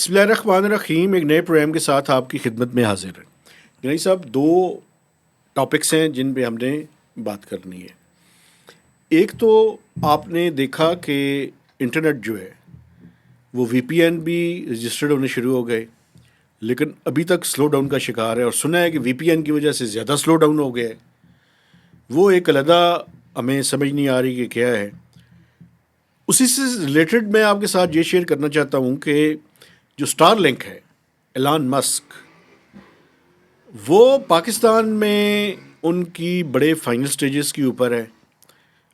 بسم اللہ الرحمن الرحیم. ایک نئے پروگرام کے ساتھ آپ کی خدمت میں حاضر ہیں. گنائی صاحب, دو ٹاپکس ہیں جن پہ ہم نے بات کرنی ہے. ایک تو آپ نے دیکھا کہ انٹرنیٹ جو ہے وہ وی پی این بھی رجسٹرڈ ہونے شروع ہو گئے, لیکن ابھی تک سلو ڈاؤن کا شکار ہے, اور سنا ہے کہ وی پی این کی وجہ سے زیادہ سلو ڈاؤن ہو گیا ہے. وہ ایک علیحدہ ہمیں سمجھ نہیں آ رہی کہ کیا ہے. اسی سے ریلیٹڈ میں آپ کے ساتھ یہ شیئر کرنا چاہتا ہوں کہ جو اسٹار لنک ہے, ایلان مسک, وہ پاکستان میں ان کی بڑے فائنل سٹیجز کے اوپر ہے,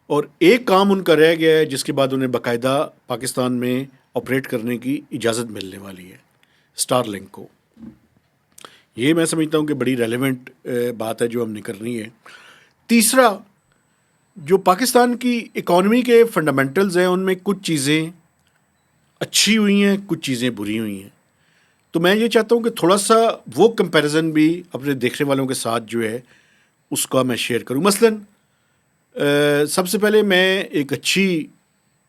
اور ایک کام ان کا رہ گیا ہے جس کے بعد انہیں باقاعدہ پاکستان میں آپریٹ کرنے کی اجازت ملنے والی ہے, اسٹار لنک کو. یہ میں سمجھتا ہوں کہ بڑی ریلیونٹ بات ہے جو ہم نے کرنی ہے. تیسرا, جو پاکستان کی اکانومی کے فنڈامنٹلز ہیں ان میں کچھ چیزیں اچھی ہوئی ہیں, کچھ چیزیں بری ہوئی ہیں. تو میں یہ چاہتا ہوں کہ تھوڑا سا وہ کمپیریزن بھی اپنے دیکھنے والوں کے ساتھ جو ہے اس کا میں شیئر کروں. مثلاً سب سے پہلے میں ایک اچھی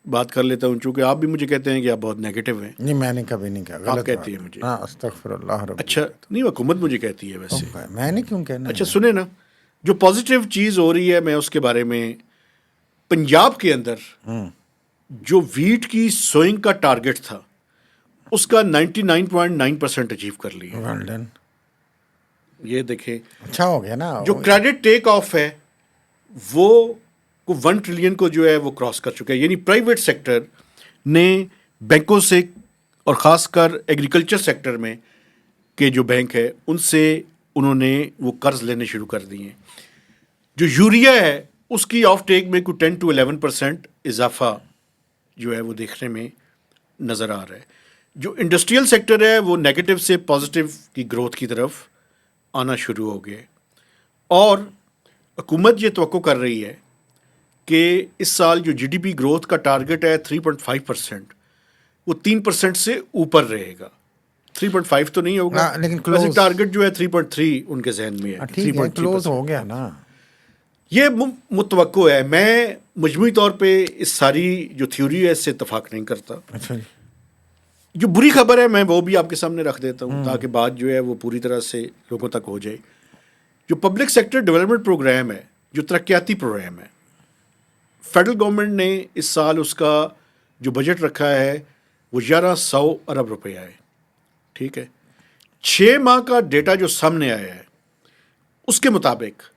بات کر لیتا ہوں, چونکہ آپ بھی مجھے کہتے ہیں کہ آپ بہت نیگیٹو ہیں. نہیں, میں نے کبھی نہیں کہا. آپ کہتے ہیں مجھے. استغفر اللہ رب. اچھا نہیں, حکومت مجھے کہتی ہے ویسے. میں نے کیوں کہنا. اچھا سنیں نا, جو پازیٹیو چیز ہو رہی ہے میں اس کے بارے میں, پنجاب کے اندر جو ویٹ کی سوئنگ کا ٹارگٹ تھا اس کا 99.9% اچیو کر لیا. Well done. یہ دیکھیں, اچھا ہو گیا نا. جو کریڈٹ ٹیک آف ہے وہ 1 ٹریلین کو جو ہے وہ کراس کر چکا ہے. یعنی پرائیویٹ سیکٹر نے بینکوں سے, اور خاص کر ایگریکلچر سیکٹر میں کے جو بینک ہے ان سے انہوں نے وہ قرض لینے شروع کر دیے ہیں. جو یوریا ہے اس کی آف ٹیک میں کوئی 10 to 11% اضافہ جو ہے وہ دیکھنے میں نظر آ رہا ہے. جو انڈسٹریل سیکٹر ہے وہ نیگیٹو سے پازیٹیو کی گروتھ کی طرف آنا شروع ہو گئے, اور حکومت یہ توقع کر رہی ہے کہ اس سال جو جی ڈی پی گروتھ کا ٹارگٹ ہے 3.5%, وہ 3% سے اوپر رہے گا. 3.5 تو نہیں ہوگا, لیکن ویسے ٹارگٹ جو ہے 3.3 ان کے ذہن میں ہے. ٹھیک ہے, کلوز ہو گیا نا. یہ متوقع ہے. میں مجموعی طور پہ اس ساری جو تھیوری ہے اس سے اتفاق نہیں کرتا. اچھا جی. جو بری خبر ہے میں وہ بھی آپ کے سامنے رکھ دیتا ہوں تاکہ بات جو ہے وہ پوری طرح سے لوگوں تک ہو جائے. جو پبلک سیکٹر ڈیولپمنٹ پروگرام ہے, جو ترقیاتی پروگرام ہے, فیڈرل گورنمنٹ نے اس سال اس کا جو بجٹ رکھا ہے وہ 1100 ارب روپے ہے. ٹھیک ہے, 6 ماہ کا ڈیٹا جو سامنے آیا ہے اس کے مطابق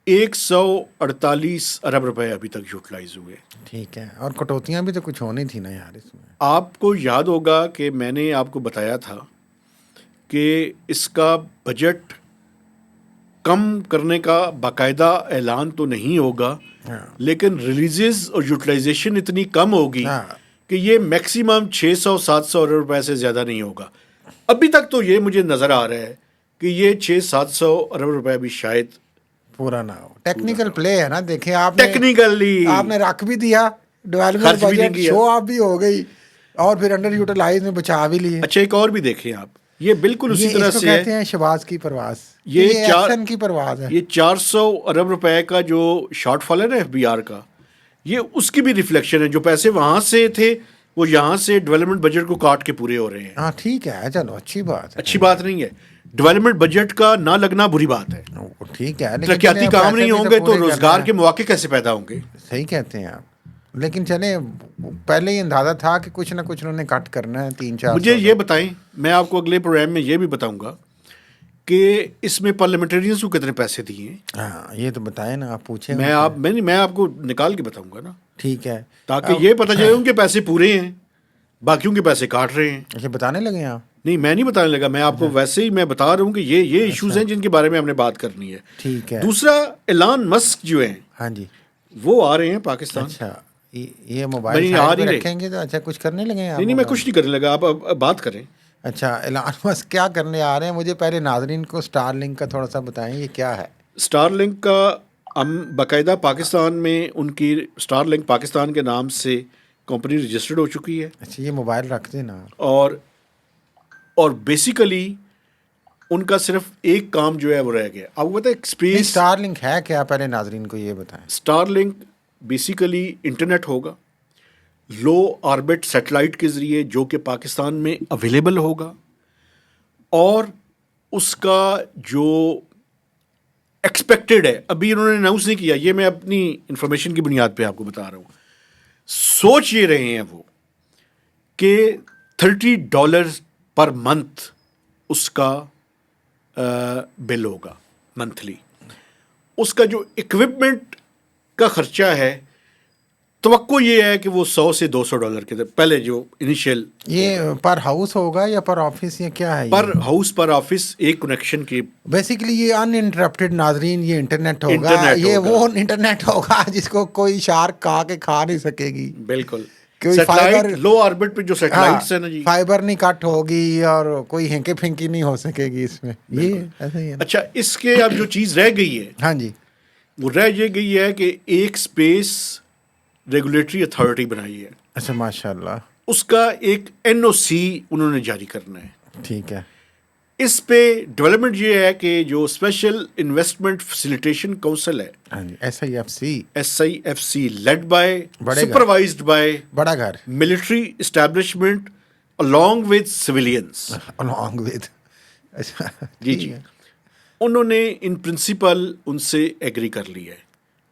148 ارب روپے ابھی تک یوٹیلائز ہوئے. ٹھیک ہے, اور کٹوتیاں بھی تو کچھ ہونی تھی نا یار اس میں. آپ کو یاد ہوگا کہ میں نے آپ کو بتایا تھا کہ اس کا بجٹ کم کرنے کا باقاعدہ اعلان تو نہیں ہوگا, لیکن ریلیزز اور یوٹیلائزیشن اتنی کم ہوگی کہ یہ میکسیمم 600-700 ارب روپے سے زیادہ نہیں ہوگا. ابھی تک تو یہ مجھے نظر آ رہا ہے کہ یہ 600-700 ارب روپے بھی شاید پورا نہ ہو. ٹیکنیکل پلے ہے نا. دیکھیں آپ نے ٹیکنیکلی آپ نے رکھ بھی دیا, ڈیولپمنٹ بجٹ شو آف بھی ہو گئی, اور پھر انڈر یوٹیلائز میں بچا بھی لیے. اچھا ایک اور بھی دیکھیں آپ, یہ بالکل اسی طرح سے کہتے ہیں شہباز کی پرواز. یہ ایکشن کی پرواز ہے. یہ 400 ارب روپے کا جو شارٹ فال ہے نا ایف بی آر کا, یہ اس کی بھی ریفلیکشن ہے. جو پیسے وہاں سے تھے وہ یہاں سے ڈیولپمنٹ بجٹ کو کاٹ کے پورے ہو رہے ہیں. ہاں ٹھیک ہے, چلو اچھی بات ہے. اچھی بات نہیں ہے, ڈیولپمنٹ بجٹ کا نہ لگنا بری بات ہے. ٹھیک ہے, ترقیاتی کام نہیں ہوں گے تو روزگار کے مواقع کیسے پیدا ہوں گے. صحیح کہتے ہیں آپ, لیکن چلیں پہلے ہی اندازہ تھا کہ کچھ نہ کچھ انہوں نے کٹ کرنا ہے. 3-4 مجھے یہ بتائیں, میں آپ کو اگلے پروگرام میں یہ بھی بتاؤں گا کہ اس میں پارلیمنٹرینز کو کتنے پیسے دیے ہیں. ہاں یہ تو بتائیں نا, آپ پوچھیں. میں آپ کو نکال کے بتاؤں گا نا. ٹھیک ہے, تاکہ یہ پتہ چلے ان کے پیسے پورے ہیں, باقیوں کے پیسے کاٹ رہے ہیں. اچھا بتانے لگے آپ. نہیں میں نہیں بتانے لگا, میں آپ کو ویسے ہی میں بتا رہا ہوں کہ یہ ایشوز ہیں جن کے بارے میں ہم نے بات کرنی ہے. ٹھیک ہے. دوسرا, ایلان مسک جو ہیں ہاں جی, وہ آ رہے ہیں پاکستان. اچھا یہ موبائل سائڈ پہ رکھیں گے تو اچھا کچھ کرنے لگے آپ. نہیں میں کچھ نہیں کرنے لگا, آپ بات کریں. اچھا ایلان مسک کیا کرنے آ رہے ہیں؟ مجھے پہلے ناظرین کو اسٹار لنک کا تھوڑا سا بتائیں, یہ کیا ہے؟ اسٹار لنک کا ہم باقاعدہ پاکستان میں ان کی اسٹار لنک پاکستان کے نام سے کمپنی رجسٹرڈ ہو چکی ہے. اچھا یہ موبائل رکھ دیں نا. اور بیسیکلی ان کا صرف ایک کام جو ہے وہ رہ گیا. آپ کو پتہ ہے اسپیس. اسٹار لنک ہے کیا؟ پہلے ناظرین کو یہ بتائیں. اسٹار لنک بیسیکلی انٹرنیٹ ہوگا لو آربٹ سیٹلائٹ کے ذریعے جو کہ پاکستان میں اویلیبل ہوگا، اور اس کا جو ایکسپیکٹڈ ہے، ابھی انہوں نے اناؤنس نہیں کیا، یہ میں اپنی انفارمیشن کی بنیاد پہ آپ کو بتا رہا ہوں، سوچ یہ رہے ہیں وہ کہ $30 پر منتھ اس کا بل ہوگا منتھلی. اس کا جو اکوپمنٹ کا خرچہ ہے، توقع یہ ہے کہ وہ $100 سے $200 کے پہلے جو انیشیل. یہ پر ہاؤس ہوگا یا پر آفس یا کیا ہے؟ پر ہاؤس پر آفس ایک کنیکشن کی. بیسیکلی یہ ان انٹرپٹیڈ ناظرین، یہ انٹرنیٹ ہوگا، یہ وہ انٹرنیٹ ہوگا جس کو کوئی شارک کھا نہیں سکے گی. بالکل. کوئی فائبر لو آربٹ پہ جو سیٹلائٹس ہیں نا جی، فائبر نہیں کٹ ہوگی اور کوئی ہینکی پھینکی نہیں ہو سکے گی اس میں. یہ ایسا ہی ہے. اچھا، اس کے اب جو چیز رہ گئی ہے، ہاں جی، وہ رہ یہ گئی ہے کہ ایک اسپیس ریگولیٹری اتھارٹی بنائی ہے. اچھا، ماشاء اللہ. اس کا ایک NOC انہوں نے جاری کرنا ہے. ٹھیک ہے. اس پہ ڈیولپمنٹ یہ ہے کہ جو اسپیشل انویسٹمنٹ فیسیلیٹیشن کونسل ہے، ہاں جی، SIFC led by supervised by بڑا گھر military establishment along with civilians. along with. اچھا جی انہوں نے ان پرنسپل ان سے ایگری کر لی ہے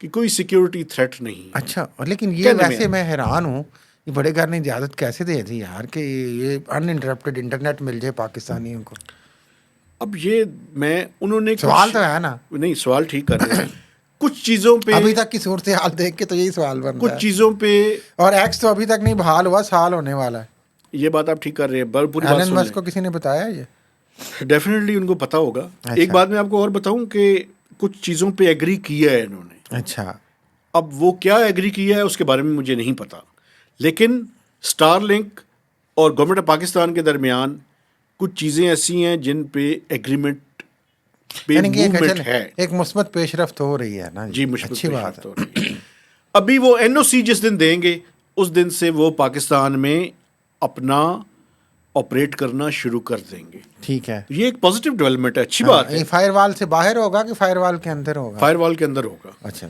کہ کوئی سیکیورٹی تھریٹ نہیں. اچھا، لیکن یہ ویسے میں حیران ہوں، یہ بڑے گھر نے اجازت کیسے دے دی یار کہ یہ ان انٹرپٹیڈ انٹرنیٹ مل جائے پاکستانیوں کو؟ اب یہ انہوں نے سوال تو ہے نا. نہیں، سوال ٹھیک کر رہے ہیں. کچھ چیزوں پہ ابھی تک کی صورتحال دیکھ کے تو یہی سوال بن رہا ہے. کچھ چیزوں پہ، اور ایکس تو ابھی تک نہیں بحال ہوا، سال ہونے والا ہے. یہ بات آپ ٹھیک کر رہے ہیں. پوری بات ایلن مسک کو کسی نے بتایا یہ؟ ڈیفینیٹلی ان کو پتا ہوگا. ایک بات میں آپ کو اور بتاؤں کہ کچھ چیزوں پہ ایگری کیا ہے انہوں نے. اچھا، اب وہ کیا ایگری کیا ہے اس کے بارے میں مجھے نہیں پتا، لیکن اسٹار لنک اور گورنمنٹ آف پاکستان کے درمیان کچھ چیزیں ایسی ہیں جن پہ ایگریمنٹ پہ موومنٹ ہے. ایک مثبت پیش رفت ہو رہی ہے نا جی، مثبت اچھی بات ہو رہی ہے. ابھی وہ NOC جس دن دیں گے اس دن سے وہ پاکستان میں اپنا آپریٹ کرنا شروع کر دیں گے. ٹھیک ہے. یہ ایک پازیٹیو ڈیولپمنٹ ہے، اچھی بات ہے. فائر وال سے باہر ہوگا کہ فائر وال کے اندر ہوگا؟ فائر وال کے اندر ہوگا. اچھا،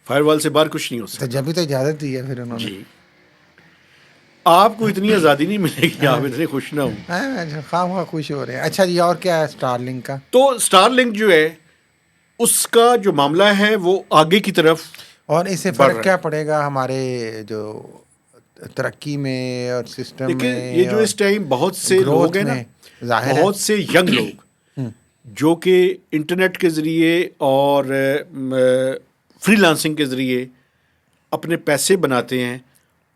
فائر وال سے باہر کچھ نہیں ہو سکتا. جب بھی تو اجازت دی ہے پھر انہوں نے. جی، آپ کو اتنی آزادی نہیں ملے گی، آپ اتنے خوش نہ ہوں. خواہ خوش ہو رہے ہیں. اچھا جی، اور کیا ہے اسٹار لنک کا؟ تو اسٹار لنک جو ہے اس کا جو معاملہ ہے وہ آگے کی طرف. اور اس سے فرق کیا پڑے گا ہمارے جو ترقی میں اور سسٹم میں؟ یہ جو اس ٹائم بہت سے لوگ ہیں نا، بہت سے ینگ لوگ جو کہ انٹرنیٹ کے ذریعے اور فری لانسنگ کے ذریعے اپنے پیسے بناتے ہیں،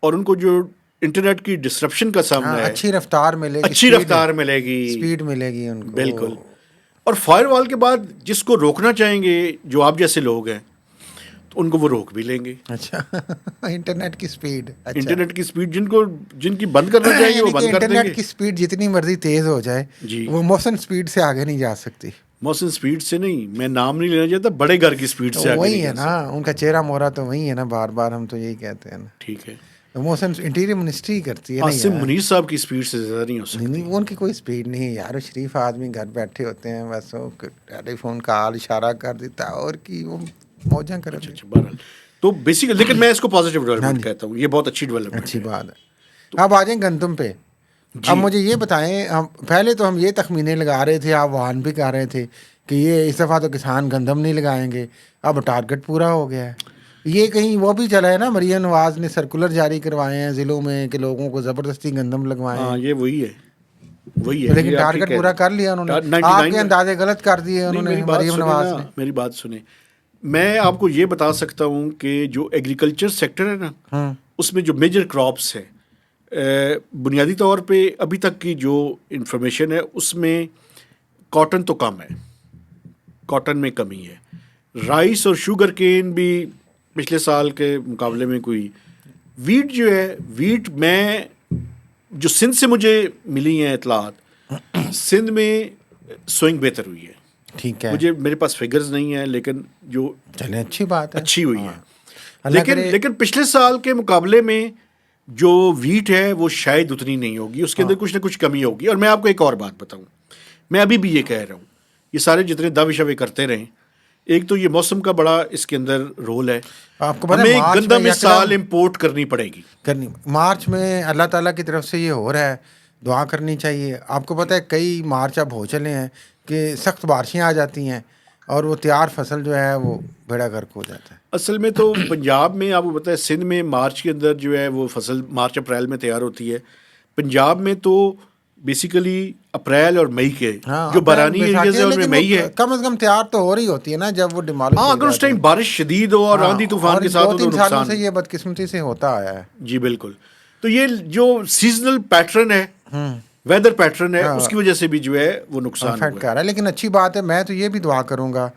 اور ان کو جو انٹرنیٹ کی ڈسرپشن کا سامنا ہے، اچھی رفتار ملے گی، اچھی رفتار ملے گی، اسپیڈ ملے گی ان کو. بالکل. اور فائر وال کے بعد جس کو روکنا چاہیں گے جو آپ جیسے لوگ ہیں تو ان کو وہ روک بھی لیں گے. اچھا، انٹرنیٹ کی اسپیڈ، انٹرنیٹ کی اسپیڈ جن کی بند کرنا چاہیے وہ بند کر دیں گے. انٹرنیٹ کی اسپیڈ جتنی مرضی تیز ہو جائے جی، وہ موشن اسپیڈ سے آگے نہیں جا سکتی. موشن اسپیڈ سے نہیں، میں نام نہیں لینا چاہتا، بڑے گھر کی اسپیڈ سے آگے. وہی ہے نا، ان کا چہرہ مورا تو وہی ہے نا، بار بار ہم تو یہی کہتے ہیں نا. ٹھیک ہے، موشن انٹیریئر منسٹری کرتی ہے. عاصم منیر صاحب کی اسپیڈ سے زیادہ نہیں ہو سکتی. ان کی کوئی اسپیڈ نہیں ہے یار. شریف آدمی گھر بیٹھے ہوتے ہیں، بس وہ ٹیلی فون کا حال اشارہ کر دیتا ہے اور کی وہ موجاں کر. اچھا، بہرحال تو بیسیکلی، لیکن میں اس کو پازیٹیو ڈیولپمنٹ کہتا ہوں. یہ بہت اچھی ڈیولپمنٹ، اچھی بات ہے. اب آ جائیں گندم پہ. اب مجھے یہ بتائیں، ہم پہلے تو ہم یہ تخمینے لگا رہے تھے، آپ وہاں بھی کہہ رہے تھے کہ یہ اس دفعہ تو کسان گندم نہیں لگائیں گے. اب ٹارگٹ پورا ہو گیا ہے. یہ کہیں وہ بھی چلا ہے نا، مریم نواز نے سرکولر جاری کروائے ہیں ضلعوں میں کہ لوگوں کو زبردستی گندم لگوائیں. ہاں، یہ وہی ہے. لیکن ٹارگٹ پورا کر لیا انہوں نے. آپ کے اندازے غلط کر دیے انہوں نے، مریم نواز نے. میری بات سنیں، میں آپ کو یہ بتا سکتا ہوں کہ جو ایگریکلچر سیکٹر ہے نا، اس میں جو میجر کراپس ہیں، بنیادی طور پہ ابھی تک کی جو انفارمیشن ہے اس میں کاٹن تو کم ہے، کاٹن میں کمی ہے. رائس اور شوگر کین بھی پچھلے سال کے مقابلے میں کوئی. ویٹ جو ہے، ویٹ میں جو سندھ سے مجھے ملی ہیں اطلاعات، سندھ میں سوئنگ بہتر ہوئی ہے. ٹھیک ہے، میرے پاس فگرز نہیں ہیں، لیکن جو چلیں اچھی بات ہے، اچھی ہوئی ہے. لیکن پچھلے سال کے مقابلے میں جو ویٹ ہے وہ شاید اتنی نہیں ہوگی، اس کے اندر کچھ نہ کچھ کمی ہوگی. اور میں آپ کو ایک اور بات بتاؤں، میں ابھی بھی یہ کہہ رہا ہوں، یہ سارے جتنے دعوے شعوے کرتے رہیں، ایک تو یہ موسم کا بڑا اس کے اندر رول ہے. آپ کو پتہ ہے ہمیں گندم اس سال امپورٹ کرنی پڑے گی. مارچ میں اللہ تعالیٰ کی طرف سے یہ ہو رہا ہے, دعا کرنی چاہیے. آپ کو پتہ ہے کئی مارچ اب ہو چلے ہیں کہ سخت بارشیں آ جاتی ہیں اور وہ تیار فصل جو ہے وہ بیڑا غرق ہو جاتا ہے. اصل میں تو پنجاب میں آپ کو پتہ ہے سندھ میں مارچ کے اندر جو ہے وہ فصل مارچ اپریل میں تیار ہوتی ہے. پنجاب میں تو بیسیکلی اپریل اور مئی کے جو بارانی ایریاز ہیں ان میں مئی ہے. کم از کم تیار تو ہو رہی ہوتی ہے نا جب وہ ڈیمالش ہو اگر اس ٹائم بارش شدید ہو اور آندھی طوفان کے ساتھ 2-3 سالوں سے یہ بدقسمتی سے ہوتا آیا ہے. جی بالکل. تو یہ جو سیزنل پیٹرن ہے, ویدر پیٹرن ہے, اس کی وجہ سے بھی جو ہے وہ نقصان افیکٹ کر رہا ہے. لیکن اچھی بات ہے, میں تو یہ بھی دعا کروں گا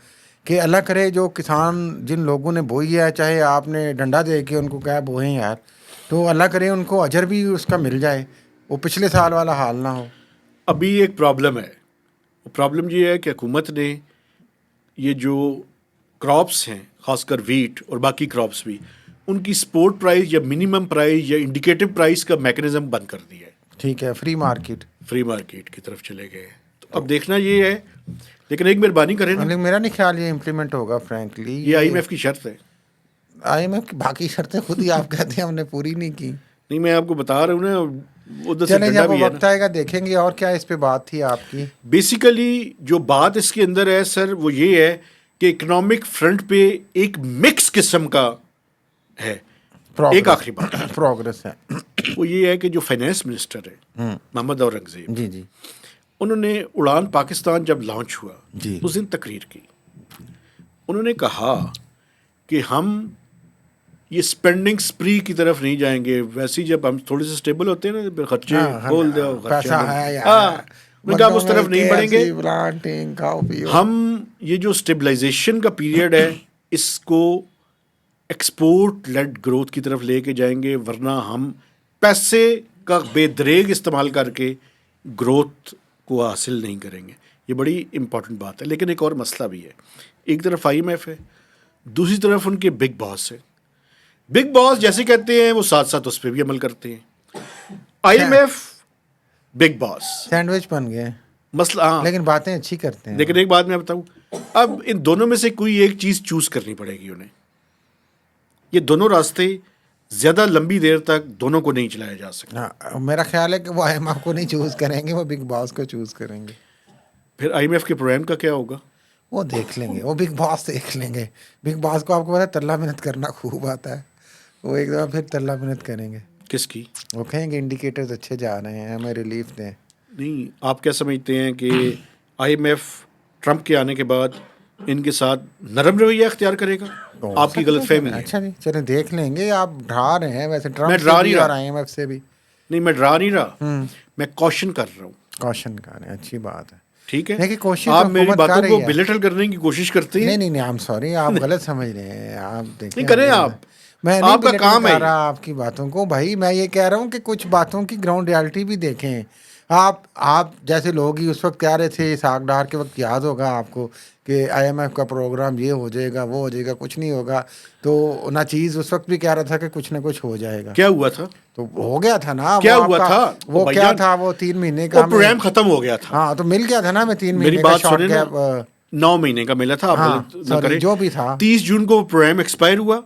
کہ اللہ کرے جو کسان جن لوگوں نے بوئی ہے, چاہے آپ نے ڈنڈا دے کے ان کو کہا بوئیں یار, تو اللہ کرے ان کو اجر بھی اس کا مل جائے, وہ پچھلے سال والا حال نہ ہو. ابھی ایک پرابلم ہے, وہ پرابلم یہ ہے کہ حکومت نے یہ جو کراپس ہیں خاص کر ویٹ اور باقی کراپس بھی, ان کی سپورٹ پرائز یا منیمم پرائز یا انڈیکیٹو پرائز کا میکنزم بند کر دیا ہے. ٹھیک ہے, فری مارکیٹ کی طرف چلے گئے. تو اب دیکھنا یہ ہے, لیکن ایک مہربانی کریں نا, میرا نہیں خیال یہ امپلیمنٹ ہوگا فرینکلی. یہ آئی ایم ایف کی شرط ہے. آئی ایم ایف کی باقی شرطیں خود ہی آپ کہتے ہیں ہم نے پوری نہیں کی. نہیں میں آپ کو بتا رہا ہوں نا, چلیں جب وہ وقت آئے گا دیکھیں گے. اور کیا اس پہ بات تھی آپ کی؟ بیسیکلی جو بات اس کے اندر ہے سر وہ یہ ہے کہ اکنامک فرنٹ پہ ایک مکس قسم کا ہے. ایک آخری بات پروگرس ہے, وہ یہ ہے کہ جو فائنانس منسٹر ہے محمد اورنگزیب, جی انہوں نے اڑان پاکستان جب لانچ ہوا جی اس دن تقریر کی. انہوں نے کہا کہ ہم یہ اسپینڈنگ سپری کی طرف نہیں جائیں گے. ویسے ہی جب ہم تھوڑے سے سٹیبل ہوتے ہیں نا, خرچے کھول دو, پیسہ ہے اس طرف نہیں بڑھیں گے. ہم یہ جو اسٹیبلائزیشن کا پیریڈ ہے اس کو ایکسپورٹ لیڈ گروتھ کی طرف لے کے جائیں گے, ورنہ ہم پیسے کا بے دریغ استعمال کر کے گروتھ کو حاصل نہیں کریں گے. یہ بڑی امپورٹنٹ بات ہے. لیکن ایک اور مسئلہ بھی ہے, ایک طرف آئی ایم ایف ہے, دوسری طرف ان کے بگ باس ہے. بگ باس جیسے کہتے ہیں وہ ساتھ ساتھ اس پہ بھی عمل کرتے ہیں. I M F big boss sandwich بن گئے مسئلہ. ہاں لیکن باتیں اچھی کرتے ہیں. لیکن ایک بات میں بتاؤں, اب ان دونوں میں سے کوئی ایک چیز چوز کرنی پڑے گی انہیں. یہ دونوں راستے زیادہ لمبی دیر تک دونوں کو نہیں چلایا جا سکتا. میرا خیال ہے کہ وہ آئی ایم ایف کو نہیں چوز کریں گے, وہ بگ باس کو چوز کریں گے. پھر آئی ایم ایف کے پروگرام کا کیا ہوگا وہ دیکھ لیں گے, وہ بگ باس دیکھ لیں گے. بگ باس کو آپ کو پتا ہے ترلا منت کرنا خوب آتا ہے, وہ ایک دفعہ پھر ترلا منت کریں گے. کس کی؟ وہ کہیں گے انڈیکیٹرز اچھے جا رہے ہیں, ہمیں ریلیف دیں. نہیں, آپ کیا سمجھتے ہیں کہ آئی ایم ایف ٹرمپ کے آنے کے بعد ان کے ساتھ نرم رویہ اختیار کرے گا؟ آپ کی غلط فہمی ہے. اچھا جی چلیں دیکھ لیں گے. آپ ڈرا رہے ہیں ویسے ٹرمپ سے بھی اور آئی ایم ایف سے بھی. نہیں میں ڈرا نہیں رہا, میں کوشن کر رہا ہوں. کوشن کر رہے ہیں, اچھی بات ہے. ٹھیک ہے, لیکن کوشش آپ میری باتوں کو بلیٹل کرنے کی کوشش کرتے ہیں. نہیں آئی ایم سوری, آپ غلط سمجھ رہے ہیں. آپ دیکھیں نہیں کریں, میں آپ کا کام ہے آپ کی باتوں کو. بھائی میں یہ کہہ رہا ہوں کہ کچھ باتوں کی گراؤنڈ ریالٹی بھی دیکھیں. آپ جیسے لوگ ہی اس وقت کہہ رہے تھے ساگ ڈار کے وقت, یاد ہوگا آپ کو کہ آئی ایم ایف کا پروگرام یہ ہو جائے گا وہ ہو جائے گا, کچھ نہیں ہوگا. تو نہ چیز اس وقت بھی کہہ رہا تھا کہ کچھ نہ کچھ ہو جائے گا. کیا ہوا تھا؟ تو ہو گیا تھا نا. کیا ہوا تھا؟ وہ کیا تھا, وہ 3 مہینے کا پروگرام ختم ہو گیا تھا. ہاں تو مل گیا تھا نا, میں 3 مہینے میری بات سنیں نا, 9 مہینے کا ملا تھا. آپ جو بھی تھا 30 جون کو پروگرام ایکسپائر ہوا.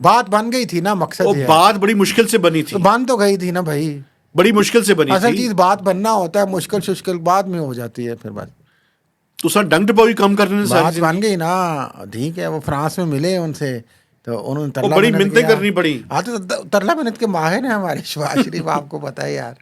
بات بن گئی تھی نا, مقصد وہ بات بڑی مشکل سے بنی تھی. بن تو گئی تھی نا بھائی, بڑی مشکل سے بنی تھی. اصل چیز بات بننا ہوتا ہے, مشکل بعد میں ہو جاتی ہے. پھر بات تو سر ڈنگ ڈپوئی کم کرنے سے بات بن گئی نا. ٹھیک ہے, وہ فرانس میں ملے ان سے تو انہوں نے بڑی منتیں کرنی پڑی. ہاں تو ترلا منت کے ماہر ہیں ہمارے شہباز شریف, آپ کو پتہ ہے یار.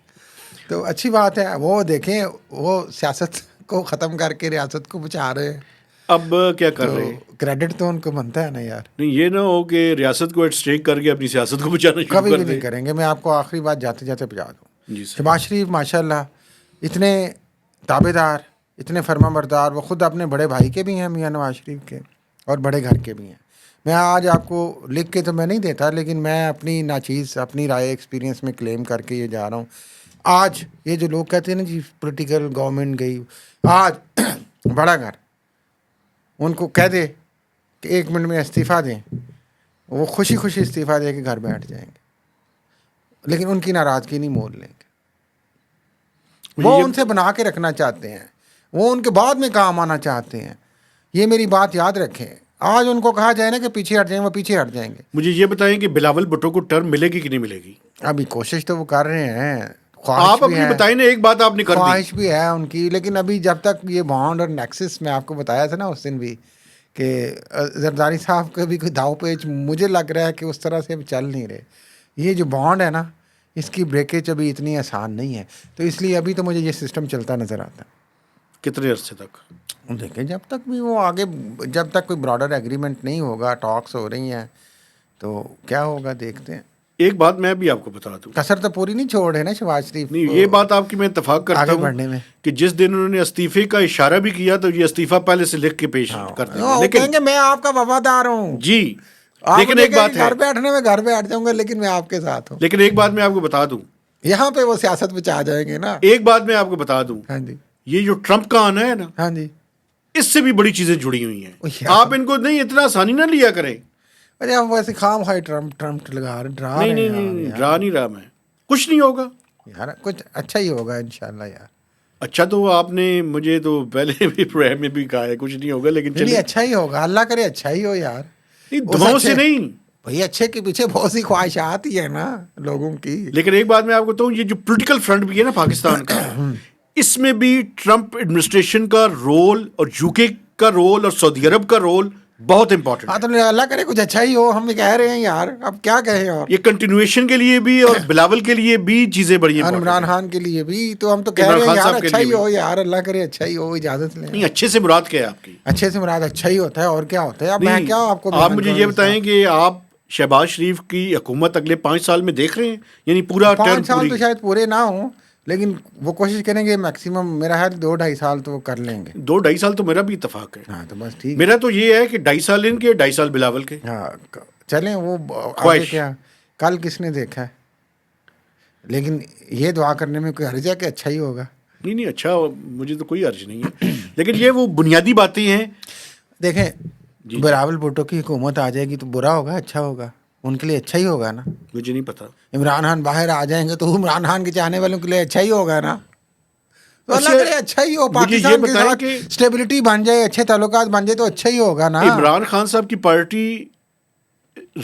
تو اچھی بات ہے. وہ دیکھیں وہ سیاست کو ختم کر کے ریاست کو بچا رہے ہیں. اب کیا کر رہے ہیں؟ کریڈٹ تو ان کو بنتا ہے نا یار. نہیں یہ نہ ہو کہ ریاست کو ایٹ اسٹیک کر کے اپنی سیاست کو بچانا شروع کبھی بھی نہیں کریں گے. میں آپ کو آخری بات جاتے جاتے بجا دوں. شہباز شریف ماشاء اللہ اتنے تابع دار, اتنے فرما بردار. وہ خود اپنے بڑے بھائی کے بھی ہیں میاں نواز شریف کے, اور بڑے گھر کے بھی ہیں. میں آج آپ کو لکھ کے تو میں نہیں دیتا, لیکن میں اپنی ناچیز اپنی رائے ایکسپیرینس میں کلیم کر کے یہ جا رہا ہوں. آج یہ جو لوگ کہتے ہیں نا جی پولیٹیکل گورنمنٹ گئی, آج بڑا گھر ان کو کہہ دے کہ 1 منٹ میں استعفیٰ دیں, وہ خوشی استعفیٰ دے کے گھر بیٹھ جائیں گے. لیکن ان کی ناراضگی نہیں مول لیں گے. وہ ان سے بنا کے رکھنا چاہتے ہیں, وہ ان کے بعد میں کام آنا چاہتے ہیں. یہ میری بات یاد رکھیں. آج ان کو کہا جائے نا کہ پیچھے ہٹ جائیں, وہ پیچھے ہٹ جائیں گے. مجھے یہ بتائیں کہ بلاول بھٹو کو ٹرم ملے گی کہ نہیں ملے گی؟ ابھی کوشش تو وہ کر رہے ہیں, آپ خواہش بھی اپنی ہے, بتائیں نا, ایک بات آپ نے کر دی. خواہش بھی ہے ان کی, لیکن ابھی جب تک یہ بانڈ اور نیکسس میں آپ کو بتایا تھا نا اس دن بھی کہ زرداری صاحب کا بھی کوئی داؤ پیچ مجھے لگ رہا ہے کہ اس طرح سے اب چل نہیں رہے. یہ جو بانڈ ہے نا اس کی بریکیج ابھی اتنی آسان نہیں ہے, تو اس لیے ابھی تو مجھے یہ سسٹم چلتا نظر آتا ہے. کتنے عرصے تک؟ دیکھیں جب تک بھی وہ آگے, جب تک کوئی براڈر ایگریمنٹ نہیں ہوگا, ٹاکس ہو رہی ہیں تو کیا ہوگا دیکھتے ہیں. ایک بات میں بھی آپ کو بتا دوں, کسر تو پوری نہیں چھوڑ ہے نا شہباز شریف نہیں یہ بات آپ کی میں اتفاق کرتا آگے ہوں بڑھنے میں. کہ جس دن انہوں نے استعفے کا اشارہ بھی کیا تو یہ استعفیٰ پہلے سے لکھ کے پیش کر دیں گے. وہ لیکن کہیں گے میں آپ کا وفادار ہوں, جی, آپ لیکن ایک بات ہے, گھر بیٹھنے میں گھر بیٹھ جاؤں گا لیکن میں آپ کے ساتھ ہوں. لیکن ایک بات میں آپ کو بتا دوں, یہاں پہ وہ سیاست پہ آ جائیں گے نا. ایک بات میں آپ کو بتا دوں, ہاں جی, یہ جو ٹرمپ کا آنا ہے نا, ہاں جی, اس سے بھی بڑی چیزیں جڑی ہوئی ہیں. یار. آپ ان کو نہیں اتنا آسانی نہ لیا کریں. ارے ہم ویسے خام خواہ ٹرمپ لگا رہے, ڈرا نہیں رہے نہیں ہیں نہیں, یار. ڈرا نہیں رہا میں, کچھ نہیں ہوگا. یار کچھ اچھا ہی ہوگا انشاءاللہ یار. اچھا تو آپ نے مجھے تو پہلے بھی پروگرام میں بھی کہا ہے کچھ نہیں ہوگا, لیکن نہیں اچھا ہی ہوگا, اللہ کرے اچھا ہی ہو یار. دعاؤں سے نہیں بھائی, اچھے کے پیچھے بہت سی خواہشات ہی ہے نا لوگوں کی. لیکن ایک بات میں آپ کو بتاؤں, یہ جو پولیٹیکل فرنٹ بھی ہے نا پاکستان کا, اس میں بھی ٹرمپ ایڈمنسٹریشن کا رول اور یو کے کا رول اور سعودی عرب کا رول بہت امپورٹنٹ ہاں ہے. تو اللہ کرے کچھ اچھا ہی ہو, ہم بھی کہہ رہے ہیں یار, اب کیا کہیں. اور یہ کنٹینویشن کے لیے بھی اور بلاول کے لیے بھی چیزیں بڑی عمران امپورٹنٹ خان کے لیے بھی, تو ہم تو کہہ عمران رہے ہیں خان یار صاحب کے اچھا لیے ہی بھی. ہو یار, اللہ کرے اچھا ہی ہو, اجازت لیں. نہیں, اچھے سے مراد کیا ہے آپ کی؟ اچھے سے مراد اچھا ہی ہوتا ہے, اور کیا ہوتا ہے. اب میں نہیں, کیا آپ کو آپ مجھے یہ بتائیں کہ آپ شہباز شریف کی حکومت اگلے 5 سال میں دیکھ رہے ہیں, یعنی پورا 5 سال پوری تو شاید پورے نہ ہوں, لیکن وہ کوشش کریں گے میکسیمم, میرا خیال 2-2.5 سال تو وہ کر لیں گے. 2-2.5 سال تو میرا بھی اتفاق ہے. ہاں تو بس ٹھیک. میرا تو یہ ہے کہ 2.5 سال ان کے, 2.5 سال بلاول کے. ہاں چلیں, وہ آگے خواہش. کیا کل کس نے دیکھا ہے, لیکن یہ دعا کرنے میں کوئی حرج ہے کہ اچھا ہی ہوگا. نہیں نہیں, اچھا مجھے تو کوئی عرض نہیں ہے, لیکن یہ وہ بنیادی باتیں ہیں. دیکھیں بلاول بھٹو کی حکومت آ جائے گی تو برا ہوگا اچھا ہوگا, ان کے لیے اچھا ہی ہوگا نا. مجھے نہیں پتا. عمران خان باہر آ جائیں گے تو عمران خان کے چاہنے والوں کے لیے اچھا ہی ہوگا نا. تو اللہ کرے اچھا ہی ہو, مجھے یہ پاکستان کے بتائیں ساتھ کہ اسٹیبلٹی بن جائے, اچھے تعلقات بن جائے تو اچھا ہی ہوگا نا. عمران خان صاحب کی پارٹی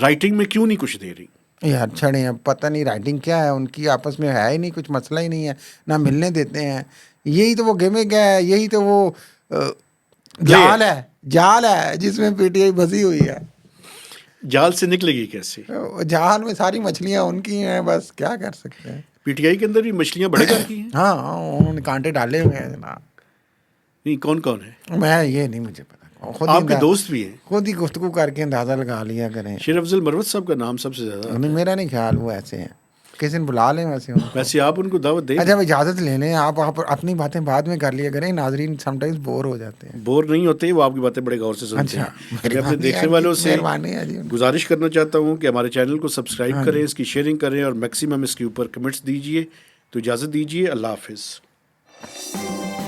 رائٹنگ میں کیوں نہیں کچھ دے رہی؟ یار چھڑیں, اب پتہ نہیں رائٹنگ کیا ہے ان کی, آپس میں ہے ہی نہیں, کچھ مسئلہ ہی نہیں ہے, نہ ملنے دیتے ہیں. یہی تو وہ گیمنگ ہے, یہی تو وہ جال ہے جس میں پی ٹی آئی بسی ہوئی ہے. جال سے نکلے گی کیسے؟ جال میں ساری مچھلیاں ان کی ہیں, بس کیا کر سکتے ہیں. پی ٹی آئی کے اندر بھی مچھلیاں بڑے گھر کی ہیں. ہاں انہوں نے کانٹے ڈالے ہوئے ہیں جناب. نہیں, کون کون ہے؟ میں یہ نہیں مجھے پتا, خود آپ کے دوست بھی ہیں, خود ہی گفتگو کر کے اندازہ لگا لیا کریں. شیر افضل مروت صاحب کا نام سب سے زیادہ. نہیں میرا نہیں خیال وہ ایسے ہیں, کسی دن بلا لیں ویسے. ویسے آپ ان کو دعوت دیں. اچھا اجازت لے لیں, آپ اپنی باتیں بعد میں کر لیا کریں, ناظرین سم ٹائمز بور ہو جاتے ہیں. بور نہیں ہوتے, وہ آپ کی باتیں بڑے غور سے سنتے ہیں. میں اپنے دیکھنے والوں سے گزارش کرنا چاہتا ہوں کہ ہمارے چینل کو سبسکرائب کریں, اس کی شیئرنگ کریں اور میکسیمم اس کے اوپر کمنٹس دیجیے. تو اجازت دیجیے, اللہ حافظ.